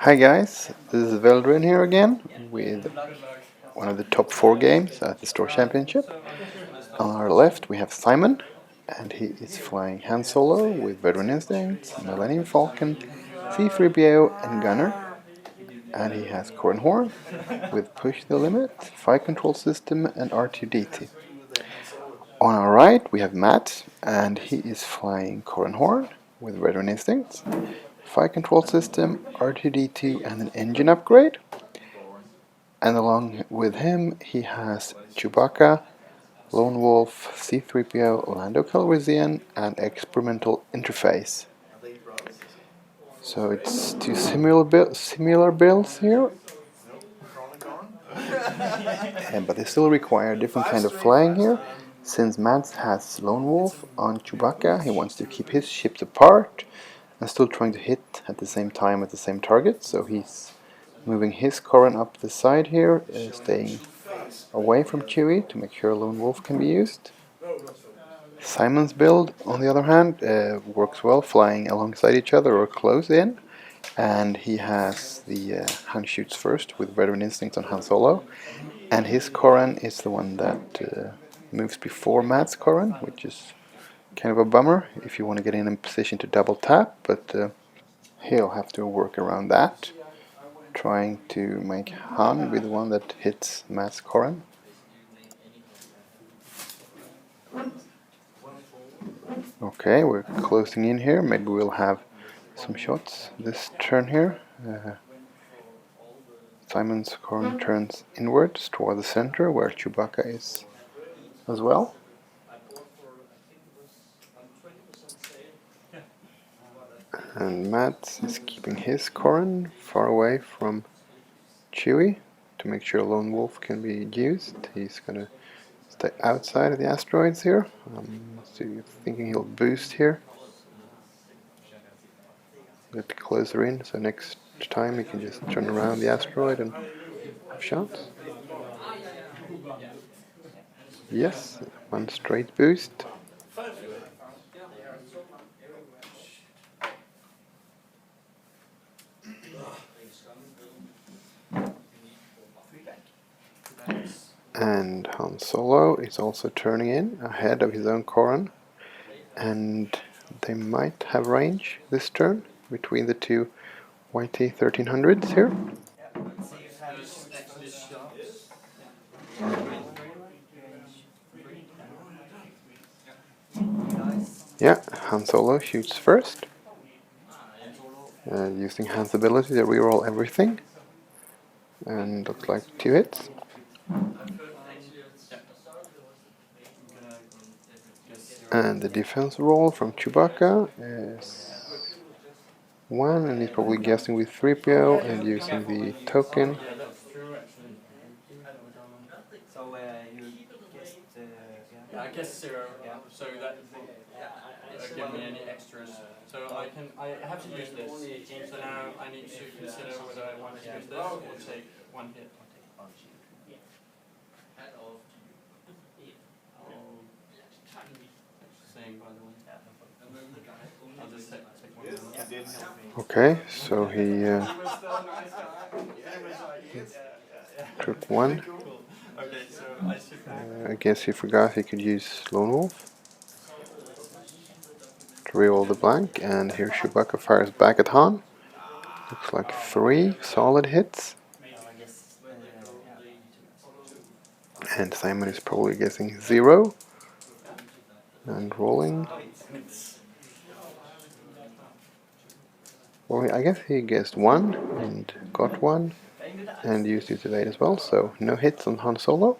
Hi guys, this is Veldrin here again with one of the top 4 games at the Store Championship. On our left we have Simon, and he is flying Han Solo with Veteran Instincts, Millenium Falcon, C-3PO and Gunner. And he has Corran Horn with Push the Limit, Flight Control System and R2-D2. On our right we have Matt, and he is flying Corran Horn with Veteran Instincts, Flight Control System, R2-D2 and an engine upgrade. And along with him he has Chewbacca, Lone Wolf, C-3PO, Lando Calrissian and Experimental Interface. So it's two similar builds here, but they still require a different kind of flying here. Since Mads has Lone Wolf on Chewbacca, he wants to keep his ships apart and still trying to hit at the same time at the same target, so he's moving his Corran up the side here, staying away from Chewie to make sure Lone Wolf can be used. Simon's build, on the other hand, works well flying alongside each other or close in, and he has the Han shoots first with Veteran Instinct on Han Solo, and his Corran is the one that moves before Matt's Corran, which is kind of a bummer if you want to get in a position to double tap, but he'll have to work around that, trying to make Han be the one that hits Matt's Corran. Okay, we're closing in here. Maybe we'll have some shots this turn here. Simon's Corran turns inwards toward the center where Chewbacca is as well. And Matt is keeping his Corran far away from Chewie to make sure Lone Wolf can be used. He's gonna stay outside of the asteroids here. So you're thinking he'll boost here. Get closer in, so next time he can just turn around the asteroid and have shots. Yes, one straight boost. And Han Solo is also turning in ahead of his own Corran, and they might have range this turn between the two YT 1300s here. Yeah, Han Solo shoots first, using Han's ability to reroll everything, and looks like 2 hits. And the defense roll from Chewbacca is 1, and he's probably guessing with 3PO and using the token. I guess 0. Yeah. So that give me any extras. So I have to use this. So now I need to consider whether I want to use this or take 1 hit. Saying, by the way. I'll just take 1. Okay, so he took 1. Okay, so I should I guess he forgot he could use Lone Wolf to reroll the blank, and here Chewbacca fires back at Han. Looks like 3 solid hits. And Simon is probably guessing 0 and rolling. Well, I guess he guessed 1 and got 1 and used his evade as well, so no hits on Han Solo.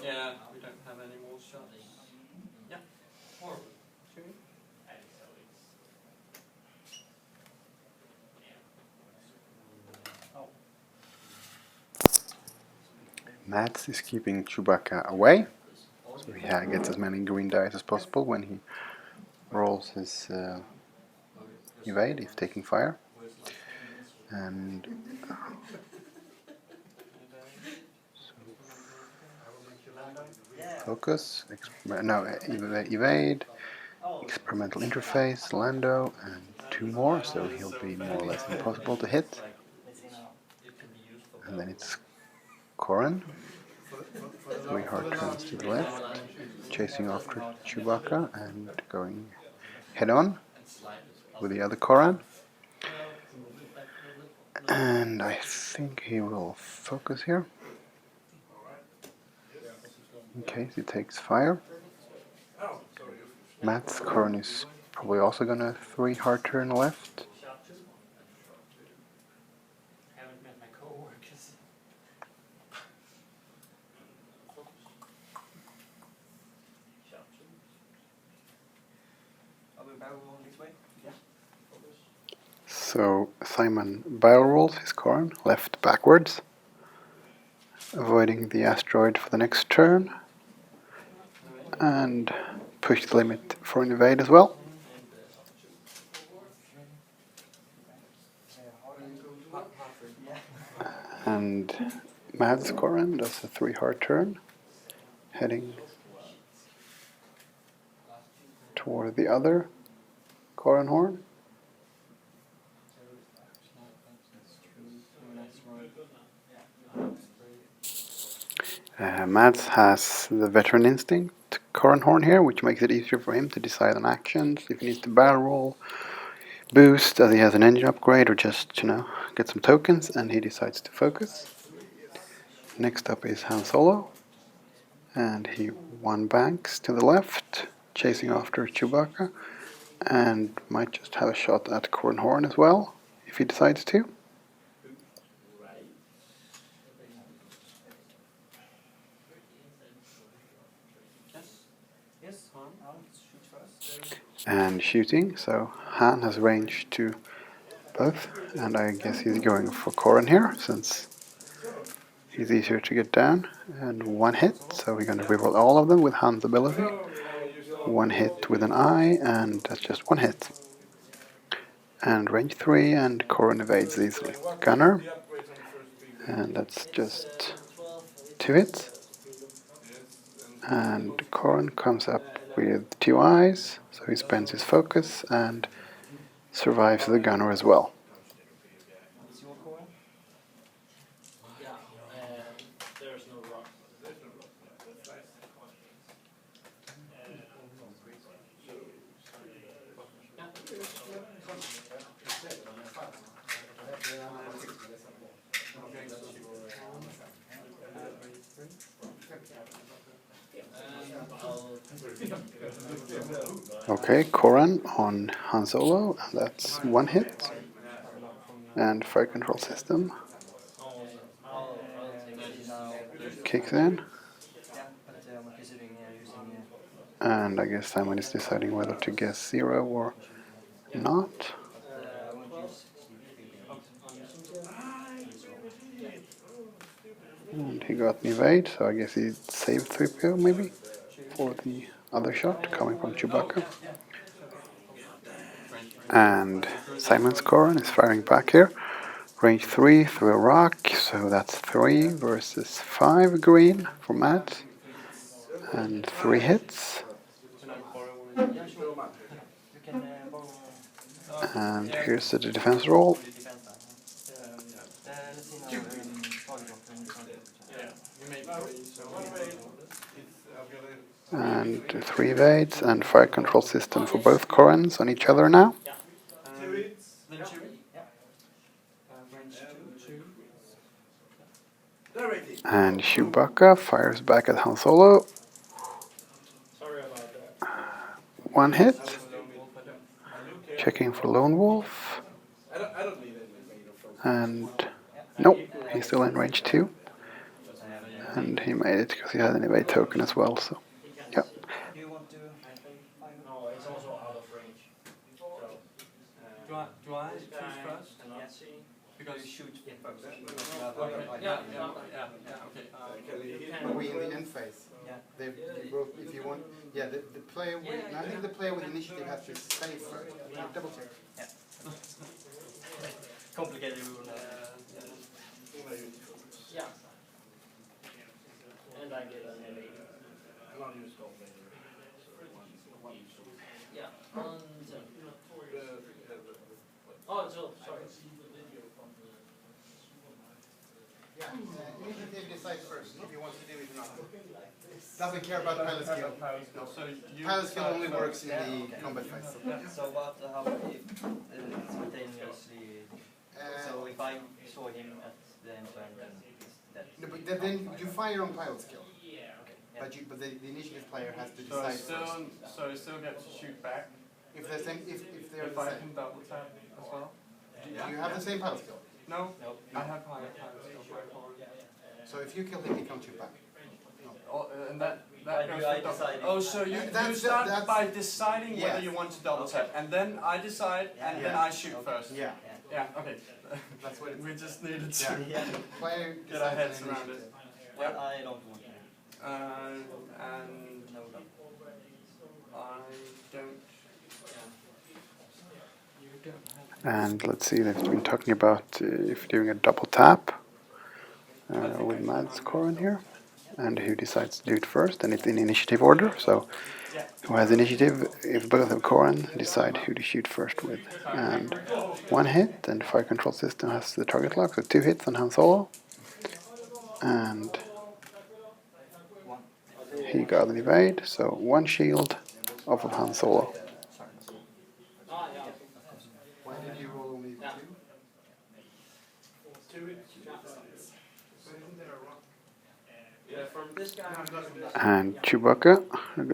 Yeah, we don't have any more shots. Yeah. Mads is keeping Chewbacca away, so he gets as many green dice as possible when he rolls his evade if taking fire. And focus, evade, experimental interface, Lando, and 2 more, so he'll be more or less impossible to hit. And then it's Corran. 3 hard turns to the left, chasing after Chewbacca and going head on with the other Corran. And I think he will focus here in case he takes fire. Matt's Corran is probably also gonna 3 hard turn left. So Simon barrel rolls his Corran left backwards, avoiding the asteroid for the next turn, and push the limit for an evade as well. And Mads Corran does a 3 hard turn, heading toward the other Corran Horn. Mads has the veteran instinct Corran Horn here, which makes it easier for him to decide on actions, if he needs to barrel roll, boost as he has an engine upgrade, or just, get some tokens, and he decides to focus. Next up is Han Solo, and he 1 banks to the left, chasing after Chewbacca, and might just have a shot at Corran Horn as well, if he decides to. And shooting, so Han has range to both, and I guess he's going for Corran here, since he's easier to get down. And 1 hit, so we're going to reroll all of them with Han's ability. 1 hit with an eye, and that's just 1 hit. And range 3, and Corran evades easily. Gunner, and that's just 2 hits. And Corran comes up with 2 eyes, so he spends his focus and survives the gunner as well. Okay, Corran on Han Solo, and that's 1 hit. And fire control system kicks in. And I guess Simon is deciding whether to guess 0 or not. And he got an evade, so I guess he saved 3PO maybe for the other shot coming from Chewbacca. And Simon's Corran is firing back here. Range 3 through a rock, so that's 3 versus 5 green for Matt. And 3 hits. And here's the defense roll. And 3 evades and fire control system for both Corrans on each other now. And Chewbacca fires back at Han Solo. 1 hit. Checking for Lone Wolf. And nope, he's still in range 2. And he made it because he had an evade token as well, so yeah. Do I choose first? Because you shoot first. Yeah, okay. Are we in the end phase? Yeah. If you want, the player with, I think the player with initiative has to stay first. Double check. Yeah. Complicated rule. Yeah. And I get an evade. Yeah. Yeah, initiative decides first if he wants to do it or not. Doesn't care about pilot skill. So you Pilot skill decide only first. works in the combat phase. So, but how if simultaneously? So if I saw him at the end turn, then that. No, but then you fire on pilot skill. But the initiative player has to So I decide first. still get to shoot back. If they're the If I same. can double tap as well. Do you have the same pilot skill? No, I have higher skill for Corran. So if you kill him, he can't shoot back. Oh, and that Why goes do I for double. decide? Oh, so you start by deciding whether you want to double tap, and then I decide, and then I shoot first. Yeah. Yeah. Okay. That's what it's. We just needed to Player get our heads decides on around initiative. it. But I don't want to. And No, I don't. And let's see, they've been talking about if doing a double tap with Mads Corran here. And who decides to do it first, and it's in initiative order. So who has initiative if both of Corran decide who to shoot first with. And one hit, and the fire control system has the target lock, so 2 hits on Han Solo. And he got an evade, so 1 shield off of Han Solo. Why did you roll only 2? And Chewbacca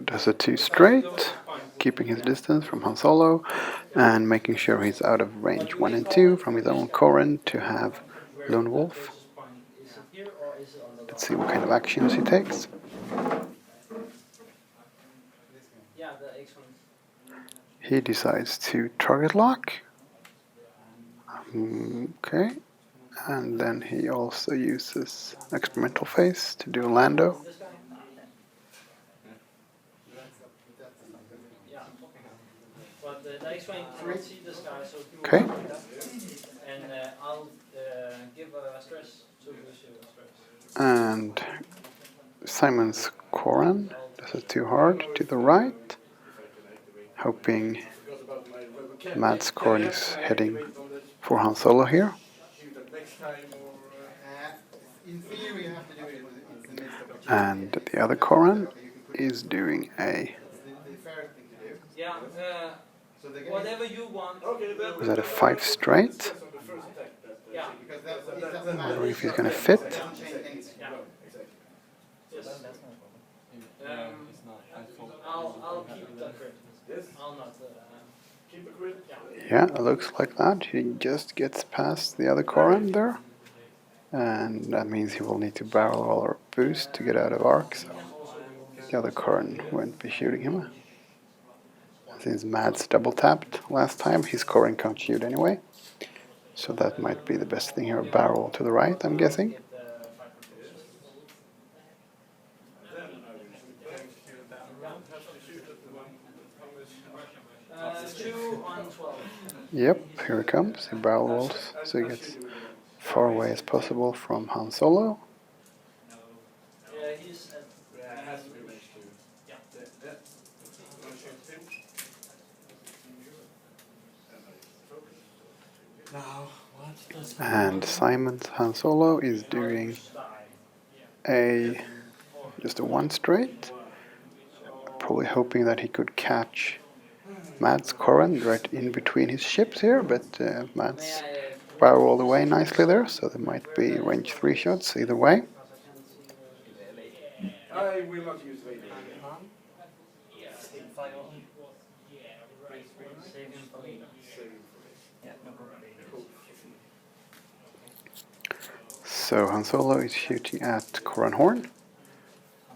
does a 2 straight, keeping his distance from Han Solo and making sure he's out of range 1 and 2 from his own Corran to have Lone Wolf. Let's see what kind of actions he takes. He decides to target lock. Okay. And then he also uses experimental phase to do Lando. Okay. And Simon's Corran does it too hard to the right, hoping Mads Corran is heading for Han Solo here. And the other Corran is doing a. Whatever you want. Was that a 5 straight? I'm wondering if he's going to fit. I'll keep the crit. I'll not. Keep the crit? Yeah, it looks like that. He just gets past the other Corran there. And that means he will need to barrel roll or boost to get out of arc. So the other Corran won't be shooting him. Since Mads double tapped last time, his Corran can't shoot anyway. So that might be the best thing here. Barrel to the right, I'm guessing. Yep, here it comes. He barrel rolls, so he gets far away as possible from Han Solo. And Simon's Han Solo is doing just a 1 straight, probably hoping that he could catch Mads Corran right in between his ships here, but Mads barreled away nicely there, so there might be range 3 shots either way. I will not use Vader. So Han Solo is shooting at Corran Horn.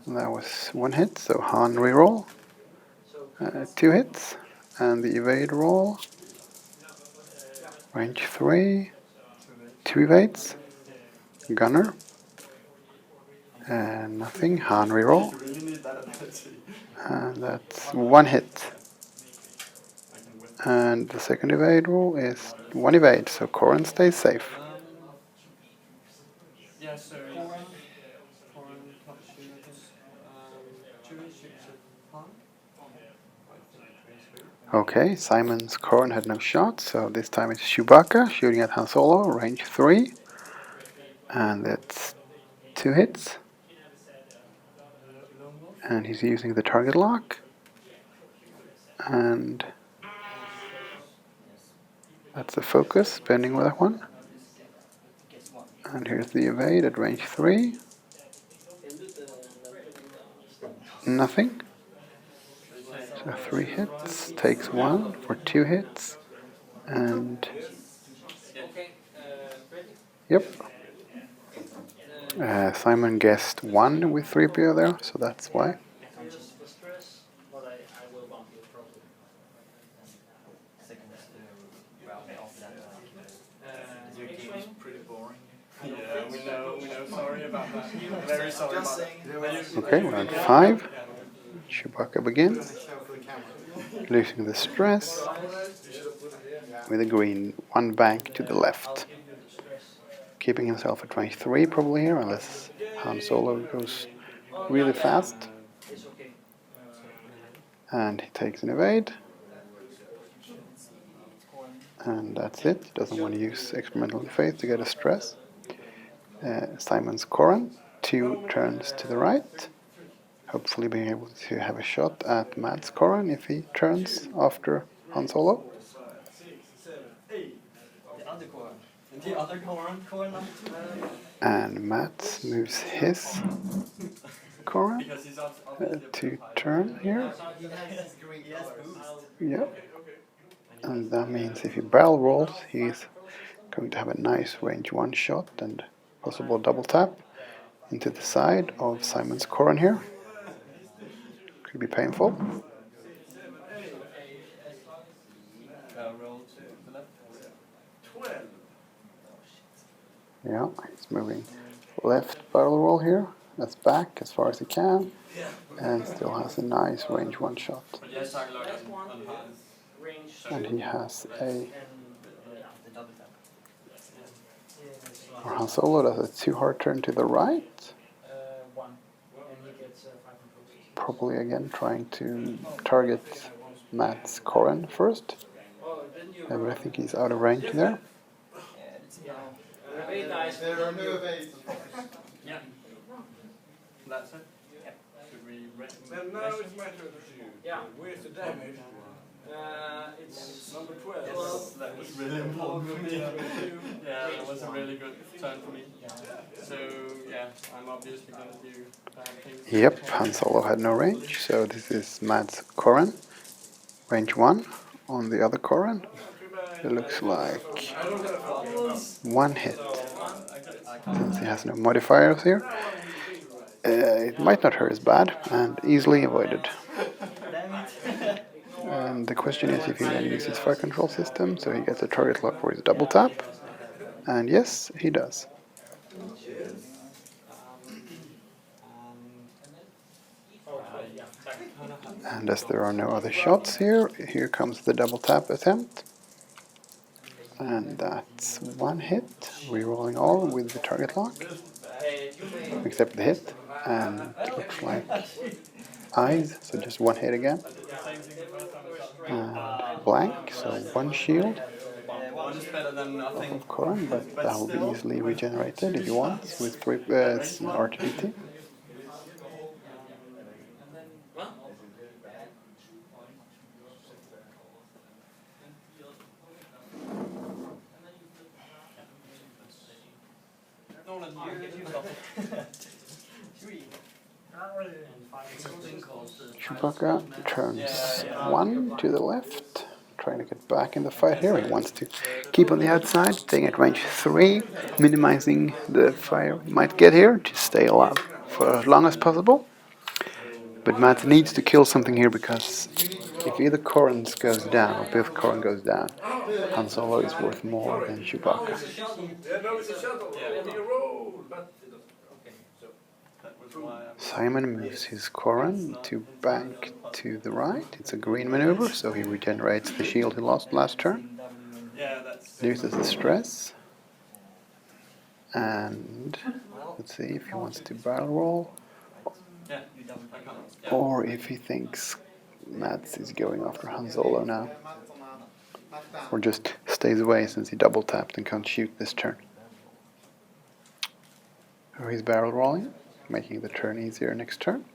That was 1 hit, so Han reroll. 2 hits, and the evade roll. Range 3, 2 evades. Gunner. And nothing, Han reroll. And that's 1 hit. And the second evade roll is 1 evade, so Corran stays safe. Yeah, so Corran top shooters, Chewie shoots at Han. Okay, Simon's Corran had no shot, so this time it's Chewbacca shooting at Han Solo, range 3. And that's 2 hits. And he's using the target lock. And that's the focus, spending with that one. And here's the evade at range 3. Nothing. So 3 hits, takes 1 for 2 hits. And yep. Simon guessed 1 with 3PO there, so that's why. Your game is pretty boring. Yeah, we know. Sorry about that. Very sorry about that. Okay, round 5. Chewbacca begins. Losing the stress. With a green 1 bank to the left. Keeping himself at range 3 probably here, unless Han Solo goes really fast. And he takes an evade. And that's it. Doesn't want to use experimental faith to get a stress. Simon's Corran, 2 turns to the right. Hopefully being able to have a shot at Matt's Corran if he turns after Han Solo. The other Corran number 2. And Matt moves his Corran to turn here. Yep. And that means if he barrel rolls, he's going to have a nice range 1 shot and possible double tap into the side of Simon's Corran here. Could be painful. Yeah, he's moving left barrel roll here. That's back as far as he can. And still has a nice range 1 shot. And he has a... Or Han Solo does a 2 hard turn to the right. Probably again trying to target Matt's Corran first. But I think he's out of range there. Yeah. That's it? Should we And now it's my turn to shoot. Yeah. Where's the damage? It's Number 12. Yes, that was really important for me. Yeah, that was a really good turn for me. So, yeah, I'm obviously going to do bad things. Yep, Han Solo had no range, so this is Matt's Corran. Range 1 on the other Corran. It looks like 1 hit. Since he has no modifiers here. It might not hurt as bad, and easily avoided. And the question is if he then uses fire control system, so he gets a target lock for his double tap. And yes, he does. And as there are no other shots here, here comes the double tap attempt. And that's 1 hit, rerolling all with the target lock. Except the hit. And it looks like eyes, so just 1 hit again. And blank, so 1 shield of Corran, but that will be easily regenerated if you want with RTBT. Chewbacca turns 1 to the left, trying to get back in the fight here. He wants to keep on the outside, staying at range 3, minimizing the fire he might get here to stay alive for as long as possible. But Matt needs to kill something here because if either Corran goes down or both Corran goes down, Han Solo is worth more than Chewbacca. Simon moves his Corran to back to the right. It's a green maneuver, so he regenerates the shield he lost last turn. Loses the stress. And let's see if he wants to barrel roll. Or if he thinks Mats is going after Han Solo now. Or just stays away since he double tapped and can't shoot this turn. Oh, he's barrel rolling, making the turn easier next turn.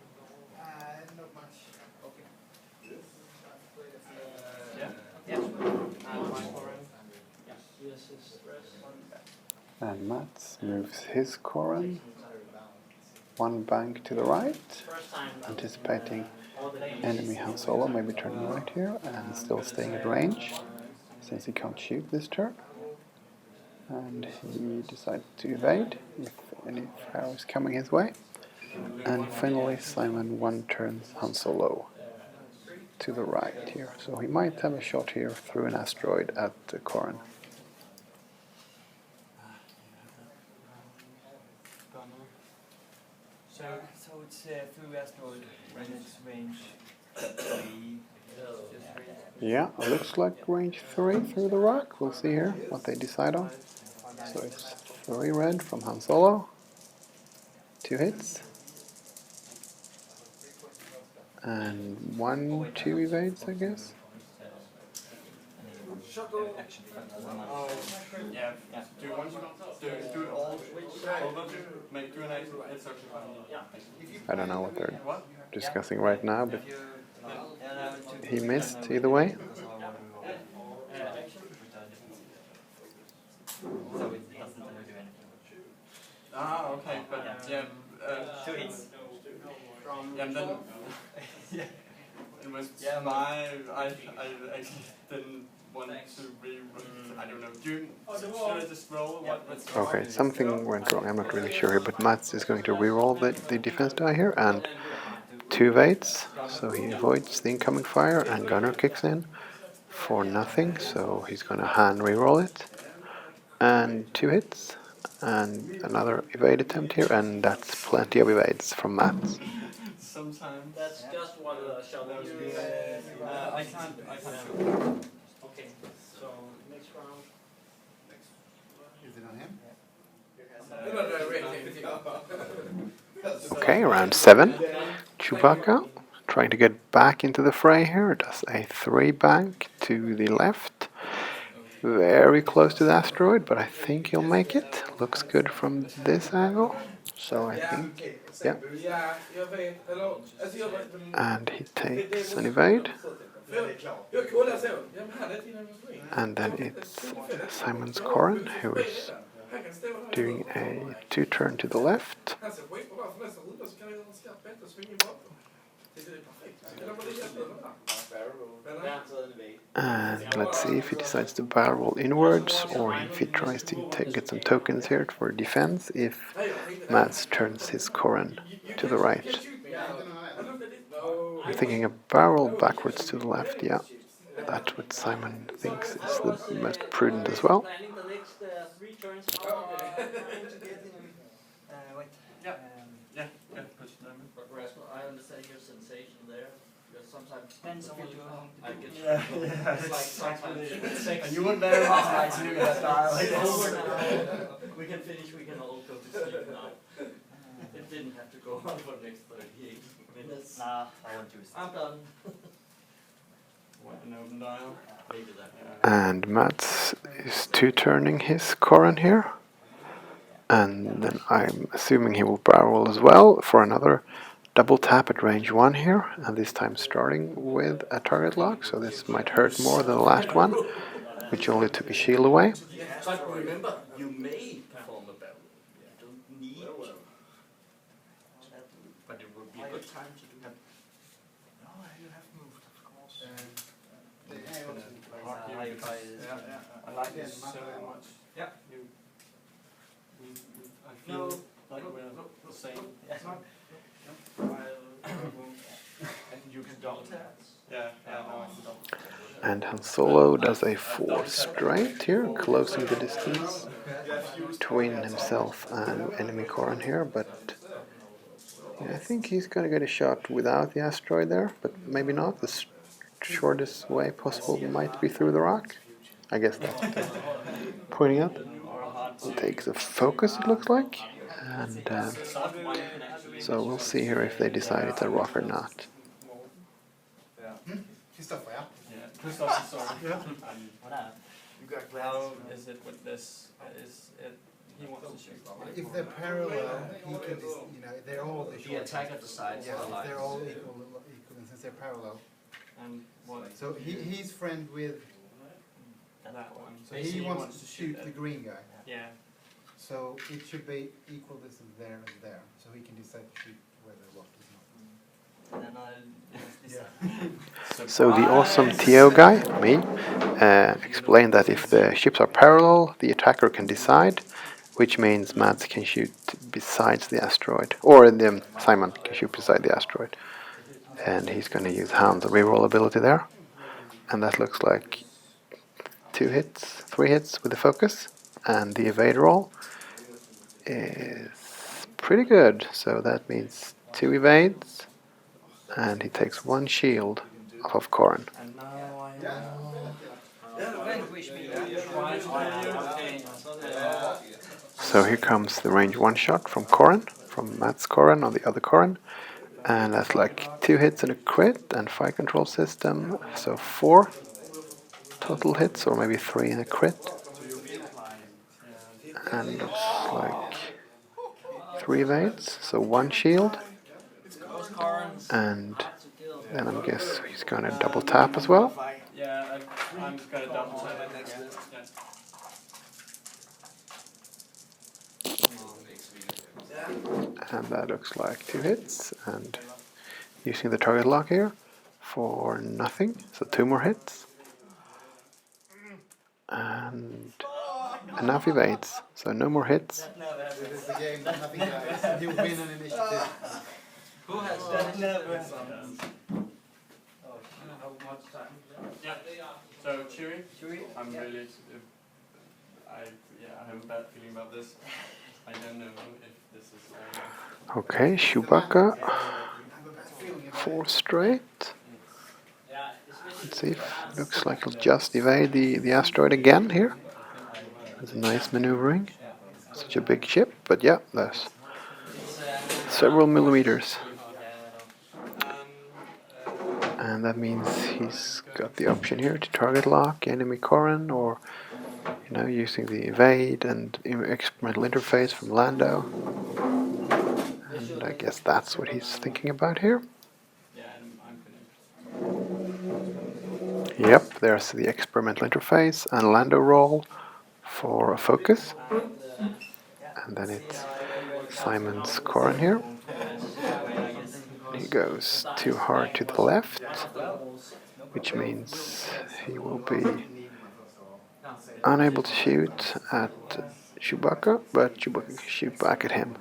And Mats moves his Corran one bank to the right, anticipating enemy Han Solo maybe turning right here and still staying at range since he can't shoot this turn. And he decides to evade if any fire is coming his way. And finally Simon one turns Han Solo to the right here, so he might have a shot here through an asteroid at the Corran. So it's through asteroid when it's range 3. Yeah, it looks like range 3 through the rock. We'll see here what they decide on. So it's 3 red from Han Solo, 2 hits, and 1, 2 evades, I guess. Oh, yeah. Do you want to do it all over? Make 2 and 8. It's okay. I don't know what they're discussing right now, but he missed either way. So it doesn't do anything. Ah, okay, but yeah. 2 hits. Yeah, and then it was my. I actually didn't want to I don't know. Should I just roll? Okay, something went wrong. I'm not really sure here, but Mats is going to reroll the defense die here and 2 evades, so he avoids the incoming fire, and Gunner kicks in for nothing, so he's going to hand reroll it. And 2 hits, and another evade attempt here, and that's plenty of evades from Mats. Sometimes. That's just what shall we do? I can't shoot. Okay, so next round. Is it on him? Okay, Okay, round 7. Chewbacca trying to get back into the fray here. Does a 3 bank to the left. Very close to the asteroid, but I think he'll make it. Looks good from this angle. So I think, yeah. And he takes an evade. And then it's Simon's Corran, who is doing a 2 turn to the left. And let's see if he decides to barrel roll inwards, or if he tries to get some tokens here for defense if Mats turns his Corran to the right. I'm thinking a barrel backwards to the left, yeah. That's what Simon thinks is the most prudent as well. Planning the next 3 turns. Wait. Yeah, push them. Rasmus, I understand your sensation there. Because sometimes Depends on what you're going I to get do. it's like sometimes And you wouldn't very much like to do that style. it's over now. We can finish, we can all go to sleep now. It didn't have to go on for the next 38 minutes. Nah, I won't use it. I'm done. What an open dial. Maybe that. And Mats is 2 turning his Corran here. And then I'm assuming he will barrel as well for another double tap at range 1 here, and this time starting with a target lock, so this might hurt more than the last one, which only took a shield away. But remember, you may perform a barrel. You don't need to. But it would be a good time to do that. No, you have moved, of course. I like this so much. Yeah. I feel like we're the same. And you can double tap. Yeah, no, I can double. And Han Solo does a 4 straight here, closing the distance between himself and enemy Corran here, but yeah, I think he's going to get a shot without the asteroid there, but maybe not. The shortest way possible might be through the rock. I guess that's what they're pointing out. It takes a focus, it looks like, and so we'll see here if they decide it's a rock or not. Gustav's sword. Yeah. And What up? how is it with this? Is it? He wants to shoot. If they're parallel, he can just, they're all the The short attack ones. at the sides Yeah, are the they're lights. all equal, and since they're parallel. And what? So he's friend with, That one. so he wants to shoot the green guy. Yeah. So it should be equal distance there and there, so he can decide to shoot where the rock is not. And then I'll Yeah. So the awesome TO guy, me, explained that if the ships are parallel, the attacker can decide, which means Mads can shoot besides the asteroid, or Simon can shoot beside the asteroid. And he's going to use Hound's reroll ability there. And that looks like 3 hits with the focus. And the evade roll is pretty good. So that means 2 evades. And he takes 1 shield off of Corran. And now I vanquish me. So here comes the range 1 shot from Corran, from Matt's Corran on the other Corran. And that's like 2 hits and a crit and fire control system. So 4 total hits, or maybe 3 and a crit. And looks like 3 evades, so 1 shield. And then I guess he's going to double tap as well. Yeah, I'm gonna double tap it next. And that looks like 2 hits. And using the target lock here for nothing, so 2 more hits. And enough evades, so no more hits. This is the game, nothing dies. You win an initiative. Who has that? Yeah. So Chewy, I'm really. I have a bad feeling about this. I don't know if this is. Okay, Chewbacca, 4 straight. Let's see, looks like he'll just evade the asteroid again here. That's a nice maneuvering. Such a big ship, but yeah, there's several millimeters. And that means he's got the option here to target lock enemy Corran, or using the evade and experimental interface from Lando. And I guess that's what he's thinking about here. Yeah, I'm finished. Yep, there's the experimental interface and Lando roll for a focus. And then it's Simon's Corran here. He goes too hard to the left, which means he will be unable to shoot at Chewbacca, but Chewbacca can shoot back at him.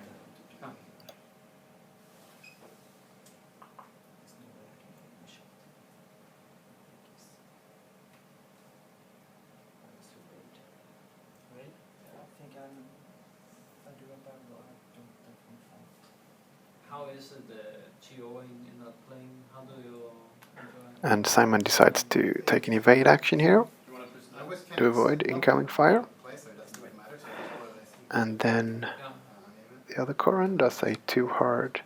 How is the GOing in that playing? How do you enjoy? And Simon decides to take an evade action here to avoid incoming fire. And then the other Corran does a 3 hard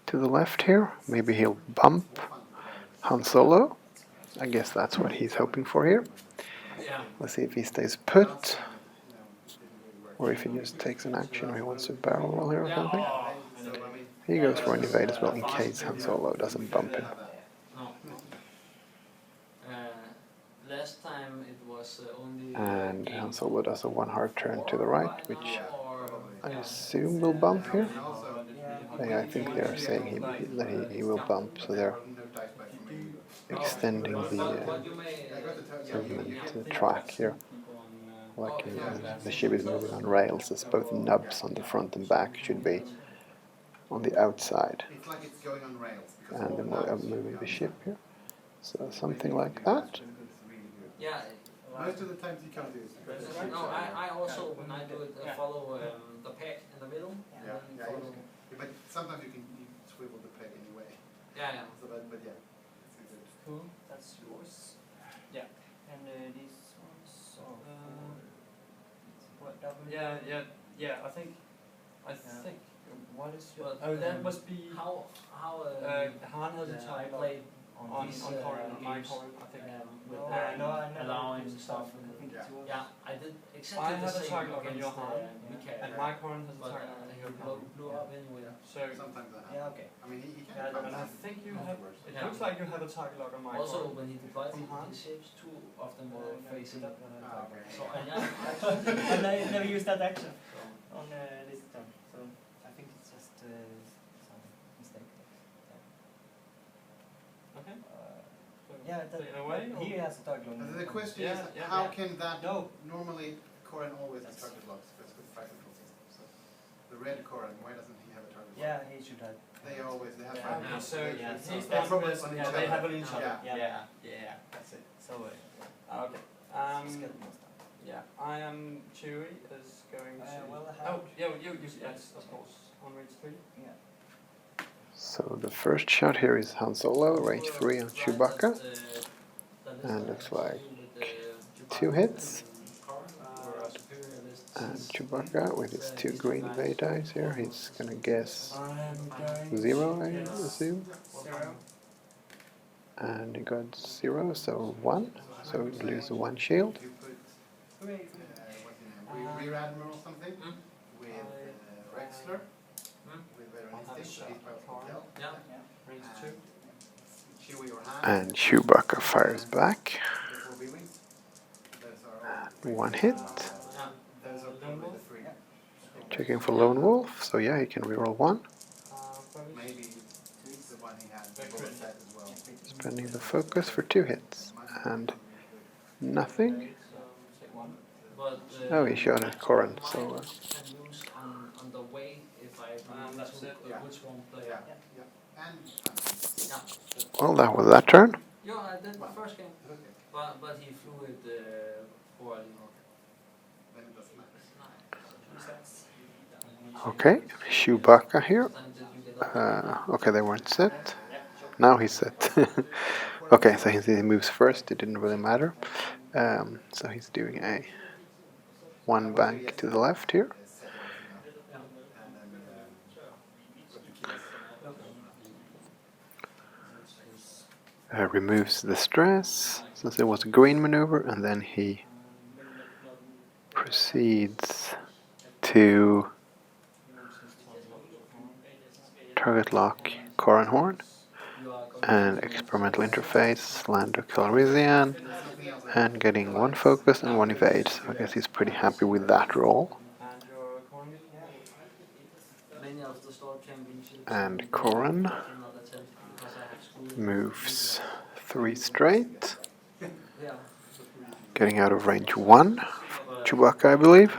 to the left here. Maybe he'll bump Han Solo. I guess that's what he's hoping for here. Let's see if he stays put, or if he just takes an action, or he wants to barrel roll here or something. He goes for an evade as well, in case Han Solo doesn't bump him. Last time it was only. And Han Solo does a 1 hard turn to the right, which I assume will bump here. Yeah, I think they're saying that he will bump, so they're extending the track here. Like the ship is moving on rails, as both nubs on the front and back should be on the outside. It's like it's going on rails. And then we're moving the ship here. So something like that. Yeah. Most of the times you can't do it. No, I also, when I do it, follow the peg in the middle. And Yeah, then yeah, follow. but sometimes you can swivel the peg anyway. Yeah, yeah. So but yeah. It's good. Cool, that's yours. Yeah. And these ones are what double? Yeah. I think. What is your? But, Oh, that must be. How Han has a I time. play on Corran, on my Corran, I think. No, And no, I never allowing used stuff. I think it's yours. Yeah, I did I exactly the had a same target lock on against your hand, Mikael. and my Corran has a But target lock on he your blew hand. up anyway. So, Sometimes I have. Yeah, okay. I mean, he can Yeah, come and I down think you have, afterwards. it Yeah. looks like you have a target lock on my Also, Corran. when he divided From hand? his shapes, two of them were facing. Ah, okay. So yeah, And I never used that action on this turn, so I think it's just some mistake. Okay. Yeah, Take it away, or- he has a target on. The question Yeah, is, yeah, how yeah. can that, No. normally Corran always has target locks, that's with fire control system. So the red Corran, why doesn't he have a target lock? Yeah, he should have. They always, they have Yeah. fire Okay, control. so Yeah, he's so the that's one always with, on yeah, each they other. have on each other. Yeah. Yeah, that's it. So, Okay. just get most of it. Yeah, I am Chewie is going to. Well, Oh, yeah, you yes, of course, on range 3. Yeah. So the first shot here is Han Solo, range 3 on Chewbacca. And looks like 2 hits. And Chewbacca with his 2 green evade dice here, he's gonna guess I'm going 0, to I guess assume. 0. And he got 0, so 1. So we lose 1 shield. You put, what's his name, Rear Admiral or something, with Rexler, with veteran instinct, these pilots can tell. Yeah. Range And 2. Chewie or Han. And Chewbacca fires back. Before we win. Those are all. 1 hit. Those are probably the 3. Checking for Lone Wolf, so yeah, he can reroll 1. Maybe the one he had before that as well. Spending the focus for 2 hits. And nothing. So take 1. But, Oh, he shot at Corran, so can lose on the way if I That's it. which one player. Yeah, yeah. And well, that was that turn. Yeah, I did the first game, okay, but he flew it poorly. then it doesn't matter. Okay, Chewbacca here. Okay, they weren't set. Now he's set. Okay, so he moves first, it didn't really matter. So he's doing a 1 bank to the left here. Removes the stress, since it was a green maneuver, and then he proceeds to target lock Corran Horn and experimental interface Lando Calrissian, and getting 1 focus and 1 evade, so I guess he's pretty happy with that roll. And your Corran? Many of the store championships. And Corran moves 3 straight, Yeah. getting out of range 1. Chewbacca, I believe.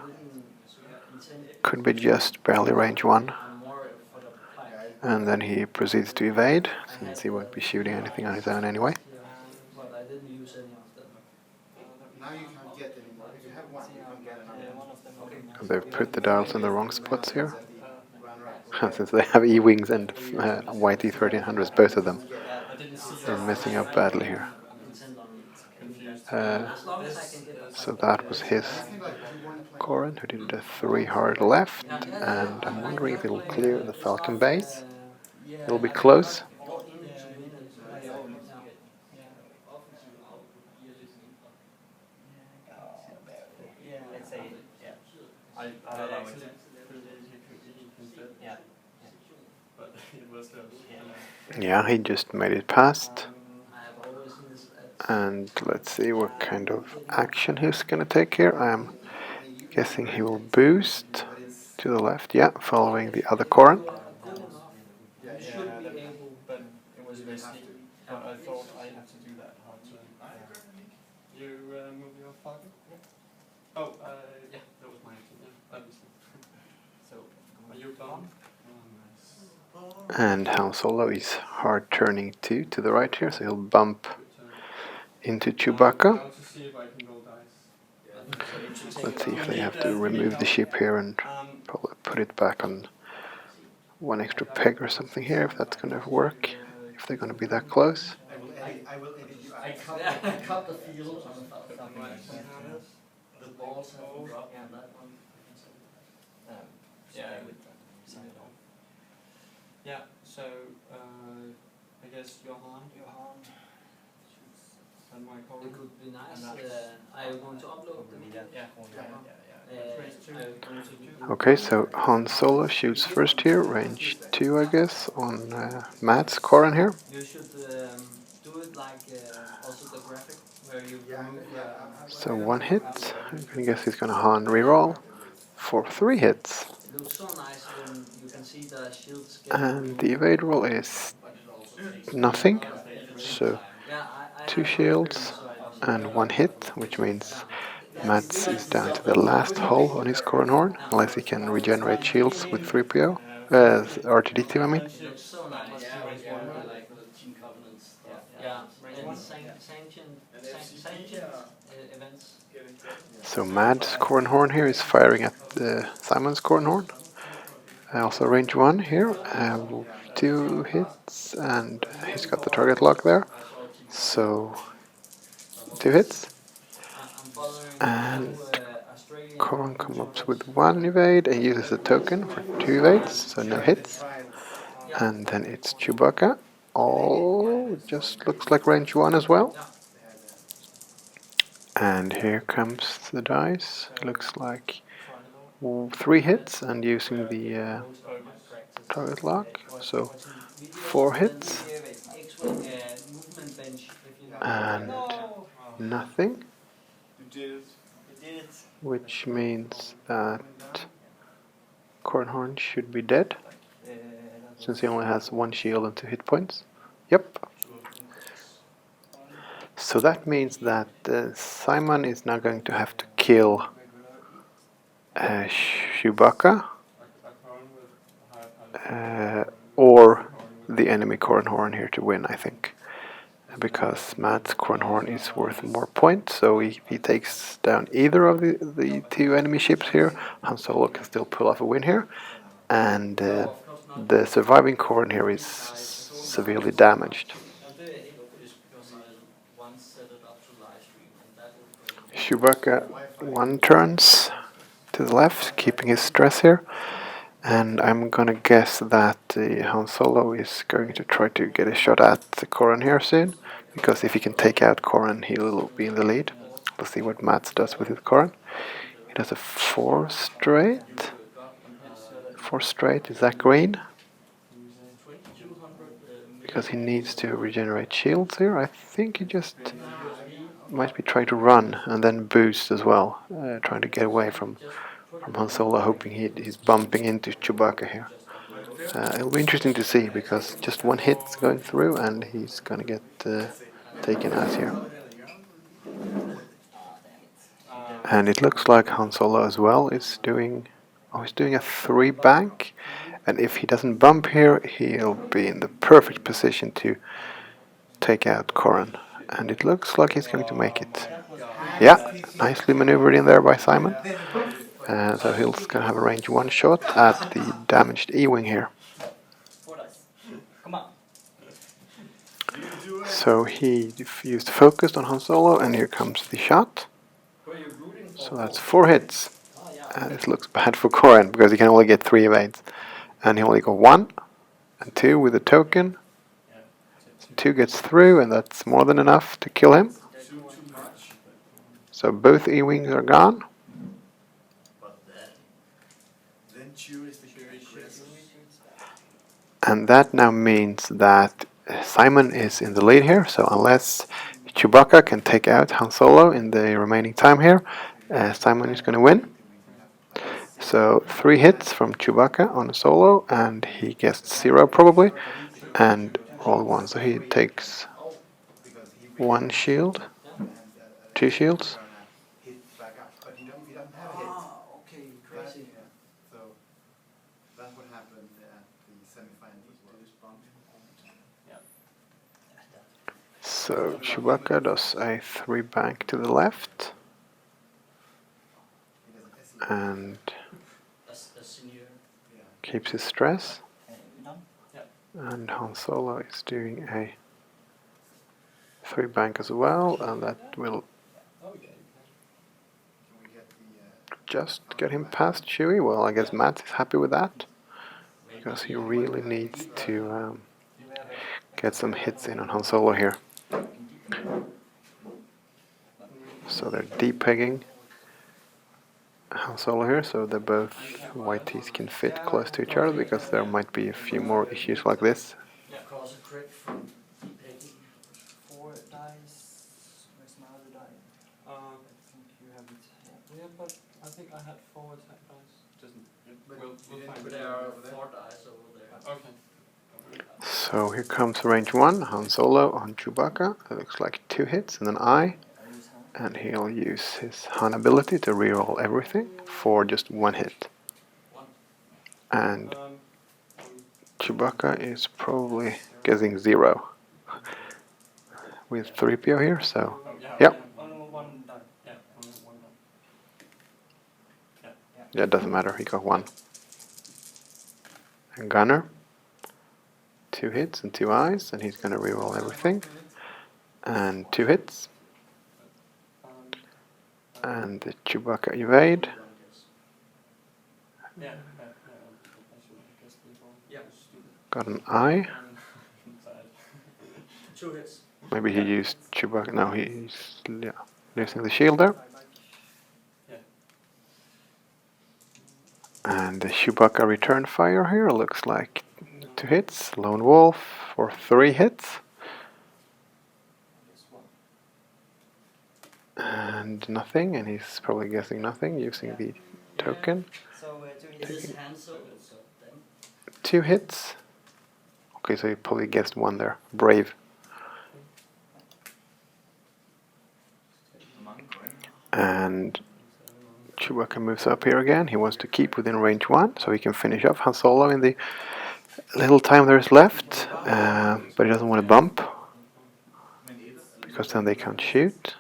Could be just barely range 1. And then he proceeds to evade, since he won't be shooting anything on his own anyway. But I didn't use any of them. Now you can't get any more. If you have 1, you can't get another. One of them. And they've put the dials in the wrong spots here. Run right. And since they have E-Wings and white E1300s, both of them, I didn't see they're messing up badly here. As long as I can get that. So that was his Corran, who did a 3 hard left, and I'm wondering if it'll clear the Falcon base. It'll be close. Yeah, let's say, yeah. I allow it. Yeah. But it was Yeah, he just made it past. I have always seen this And let's see what kind of action he's gonna take here. I'm guessing he will boost to the left, yeah, following the other Corran. Yeah, but it was risky. But I thought I had to do that hard turn. You move your Falcon? Yeah. Oh, yeah, that was my action, yeah, obviously. So, are you done? Oh, nice. And Han Solo is hard turning to the right here, so he'll bump Good turn. into Chewbacca. Now to see if I can roll dice. Let's see if they have to remove the ship here and probably put it back on 1 extra peg or something here, if that's gonna work, if they're gonna be that close. I will edit you out. I cut the field on something like that. The balls have dropped on that one. Yeah, I would sign it off. Yeah, so I guess Johan Johan. and my It Corran. could be nice. Are you going to upload the video? Yeah. I'm going to do. Okay, so Han Solo shoots first here, range 2 I guess, on Matt's Corran here. You should do it like also the graphic where you remove. So 1 hit, I guess he's gonna Han reroll for 3 hits. It looks so nice when you can see the shields. And the evade roll is nothing, so Yeah, I 2 have shields and 1 hit, which means Mats is down to the last hull on his Corran Horn, unless he can regenerate shields with 3PO, R2D2 I mean. It looks so nice. Like the Team Covenant stuff. Yeah, and sanctioned events. So Mad's Corran Horn here is firing at Simon's Corran Horn. Also range 1 here, 2 hits, and he's got the target lock there. So 2 hits. And Corran comes up with 1 evade and uses a token for 2 evades, so no hits. And then it's Chewbacca. Oh, just looks like range 1 as well. And here comes the dice. Looks like 3 hits and using the target lock. So 4 hits and nothing. Which means that Corran Horn should be dead, since he only has 1 shield and 2 hit points. Yep. So that means that Simon is now going to have to kill Chewbacca or the enemy Corran Horn here to win, I think. Because Matt's Corran Horn is worth more points, so if he takes down either of the 2 enemy ships here, Han Solo can still pull off a win here. And the surviving Corran here is severely damaged. Chewbacca 1 turns to the left, keeping his stress here. And I'm gonna guess that Han Solo is going to try to get a shot at the Corran here soon, because if he can take out Corran, he'll be in the lead. Let's see what Mats does with his Corran. He does a 4 straight. 4 straight, is that green? Because he needs to regenerate shields here. I think he just might be trying to run and then boost as well, trying to get away from Han Solo, hoping he's bumping into Chewbacca here. It'll be interesting to see, because just 1 hit's going through and he's gonna get taken out here. And it looks like Han Solo as well is doing... Oh, he's doing a 3 bank, and if he doesn't bump here, he'll be in the perfect position to take out Corran. And it looks like he's going to make it. Yeah, nicely maneuvered in there by Simon. So he's going to have a range 1 shot at the damaged E-wing here. So he used focus on Han Solo, and here comes the shot. So that's 4 hits. And it looks bad for Corran, because he can only get 3 evades. And he only got 1 and 2 with a token. 2 gets through, and that's more than enough to kill him. So both E-wings are gone. And that now means that Simon is in the lead here, so unless Chewbacca can take out Han Solo in the remaining time here, Simon is going to win. So 3 hits from Chewbacca on Solo, and he gets 0 probably, and roll 1. So he takes 1 shield, 2 shields. Okay, crazy. So that would happen at the semi-finals as well. So Chewbacca does a 3 bank to the left, and keeps his stress. And Han Solo is doing a 3 bank as well, and that will just get him past Chewie. Well, I guess Matt is happy with that, because he really needs to get some hits in on Han Solo here. So they're deep pegging Han Solo here, so they both white teeth can fit close to each other, because there might be a few more issues like this. Cross a crit from pegging. 4 dice. Where's my other die? I think you have it. Yeah, but I think I had 4 attack dice. We'll find But there are 4 dice over there. Okay. So here comes range 1, Han Solo on Chewbacca. It looks like 2 hits and an eye. And he'll use his Han ability to reroll everything for just 1 hit. And Chewbacca is probably guessing 0 with 3PO here, so yep. One die. Yeah, only 1 die. Yeah, it doesn't matter, he got 1. And Gunner, 2 hits and 2 eyes, and he's gonna reroll everything. And 2 hits. And the Chewbacca evade. Yeah. Got an eye. 2 hits. Maybe he used Chewbacca. No, he's losing the shield there. And the Chewbacca return fire here looks like 2 hits. Lone Wolf for 3 hits. And nothing, and he's probably guessing nothing using the token. So, 2 Is hits. this hand so then? 2 hits. Okay, so he probably guessed 1 there. Brave. And Chewbacca moves up here again. He wants to keep within range 1, so he can finish off Han Solo in the little time there is left. But he doesn't want to bump, because then they can't shoot.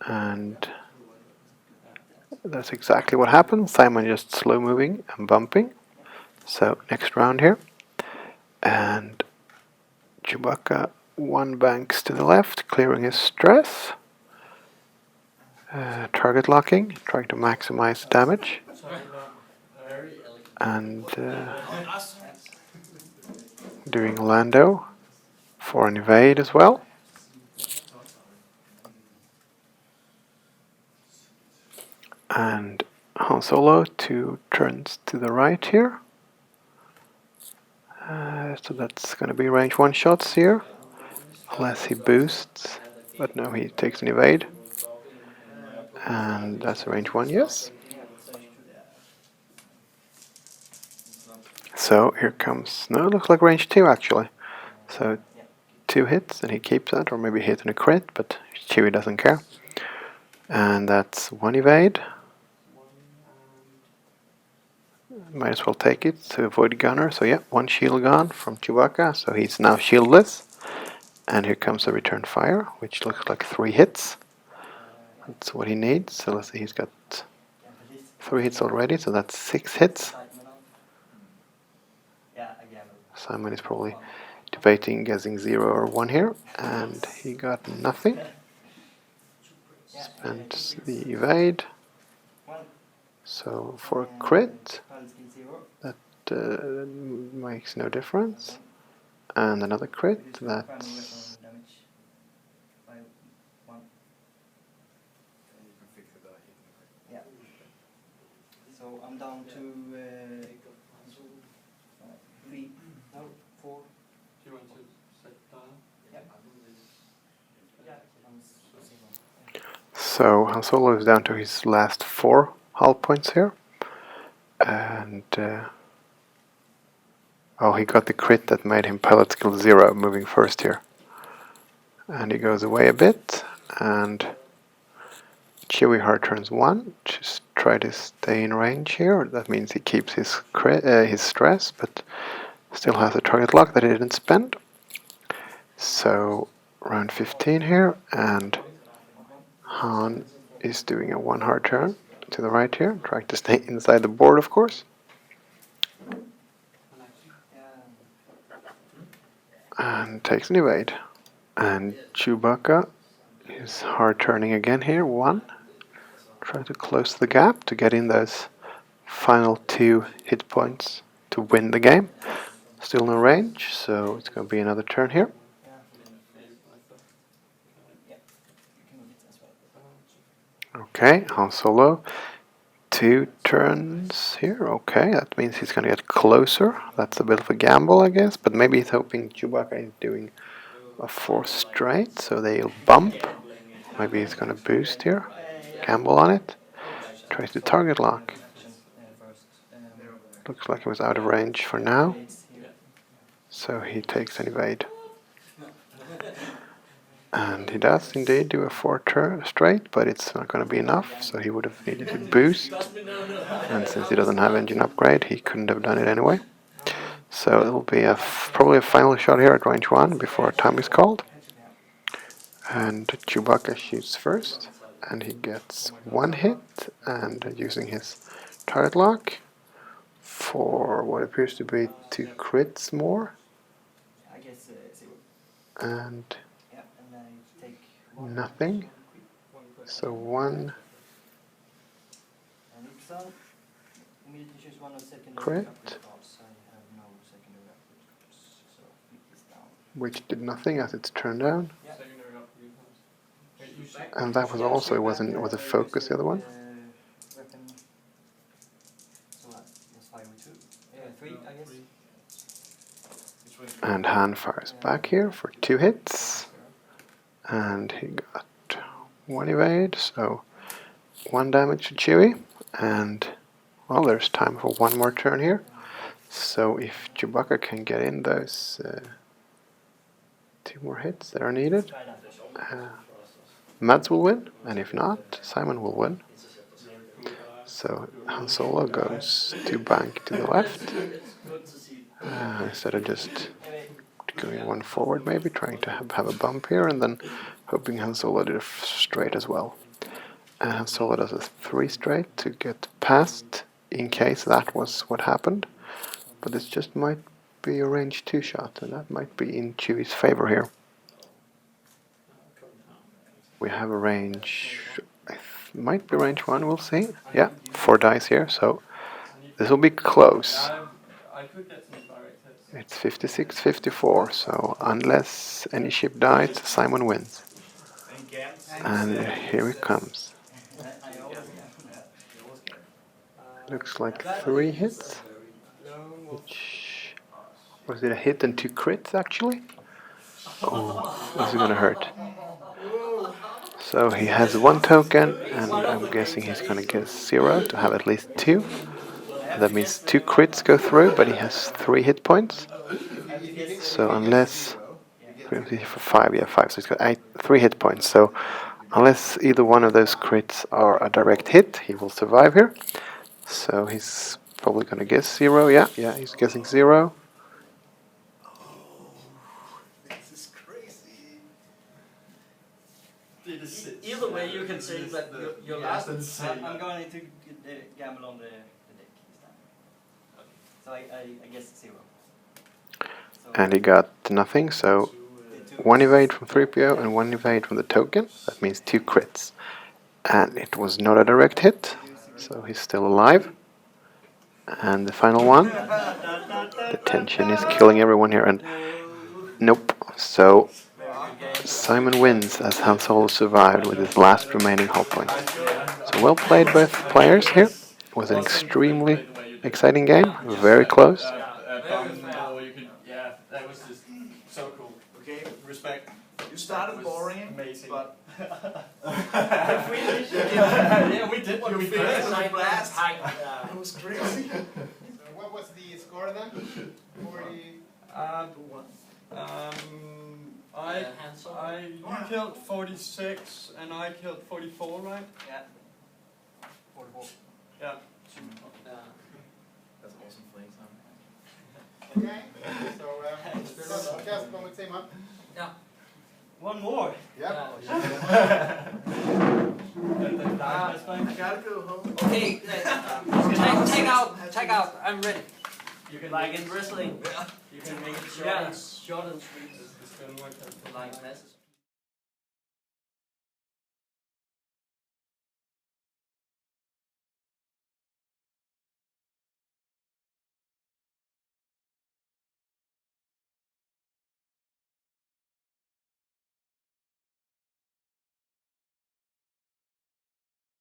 And that's exactly what happened. Simon just slow moving and bumping. So next round here. And Chewbacca 1 banks to the left, clearing his stress. Target locking, trying to maximize damage. And doing Lando for an evade as well. And Han Solo 2 turns to the right here. So that's going to be range 1 shots here. Unless he boosts. But no, he takes an evade. And that's range 1, yes. So here comes, no, it looks like range 2 actually. So 2 hits and he keeps that, or maybe hit and a crit, but Chewie doesn't care. And that's 1 evade. Might as well take it to avoid Gunner. So yeah, 1 shield gone from Chewbacca, so he's now shieldless. And here comes a return fire, which looks like 3 hits. That's what he needs. So let's see, he's got 3 hits already, so that's 6 hits. Simon is probably debating guessing 0 or 1 here, and he got nothing. Spent the evade. So for a crit, that makes no difference. And another crit, that's... So I'm down to 3, no, 4. Do you want to set down? So Han Solo is down to his last 4 hull points here. And... oh, he got the crit that made him pilot skill 0, moving first here. And he goes away a bit, and Chewie hard turns 1. Just try to stay in range here. That means he keeps his stress, but still has a target lock that he didn't spend. So round 15 here, and Han is doing a 1 hard turn to the right here, trying to stay inside the board, of course. And takes an evade. And Chewbacca is hard turning again here, 1. Try to close the gap to get in those final 2 hit points to win the game. Still no range, so it's going to be another turn here. Yeah. Yeah. You can move it as well. Okay, Han Solo. 2 turns here. Okay, that means he's going to get closer. That's a bit of a gamble, I guess. But maybe he's hoping Chewbacca is doing a 4th straight, so they'll bump. Maybe he's going to boost here. Gamble on it. Tries to target lock. Looks like he was out of range for now. So he takes an evade. And he does indeed do a 4 turn straight, but it's not going to be enough, so he would have needed to boost. And since he doesn't have engine upgrade, he couldn't have done it anyway. So it'll be probably a final shot here at range 1 before time is called. And Chewbacca shoots first, and he gets 1 hit, and using his target lock for what appears to be 2 crits more. I guess 0. And Yeah, and then you take 1. nothing. So 1 And it's immediately choose one of secondary Crit. upgrade cards. I have no secondary upgrade cards, so flip this down. which did nothing as it's turned down. Secondary upgrade cards. Wait, you should- And that was also was a focus, the other one. Weapon. So yes, fire with 2. 3, I guess. And Han fires back here for 2 hits. And he got 1 evade, so 1 damage to Chewie. And, well, there's time for 1 more turn here. So if Chewbacca can get in those 2 more hits that are needed, Mads will win. And if not, Simon will win. So Han Solo goes to bank to the left. Instead of just going 1 forward, maybe trying to have a bump here, and then hoping Han Solo did a straight as well. And Han Solo does a 3 straight to get past, in case that was what happened. But this just might be a range 2 shot, and that might be in Chewie's favor here. We have a range, might be range 1, we'll see. Yeah, 4 dice here, so this will be close. I could get some direct hits. It's 56-54, so unless any ship dies, Simon wins. And here it comes. Looks like 3 hits. Which was it, a hit and 2 crits actually? Oh, this is gonna hurt. So he has 1 token, and I'm guessing he's gonna get 0 to have at least 2. That means 2 crits go through, but he has 3 hit points. So unless 5, yeah, 5. So he's got 3 hit points. So unless either one of those crits are a direct hit, he will survive here. So he's probably gonna guess 0. Yeah, he's guessing 0. This is crazy. Either way, you can say that your last. I'm going to gamble on the deck this time. So I guess 0. So And he got nothing, so 1 evade from 3PO and 1 evade from the token. That means 2 crits. And it was not a direct hit, so he's still alive. And the final one. The tension is killing everyone here, and nope. So Simon wins as Han Solo survived with his last remaining hull point. So well played both players here. It was an extremely exciting game, very close. Yeah, that was just so cool. Okay, Respect. you started boring, Amazing. but Yeah, we did. We finished with a blast. Yeah. it was crazy. So what was the score then? 40. You killed 46 and I killed 44, right? yeah. 44. Yeah. That's awesome playing time. Okay, so just one with Simon. Yeah. One more. Yep. I gotta go home. Okay, take out. I'm ready. You can Like make in it, wrestling. you can make it short. Yeah, short and sweet. It's gonna work out. Like masses.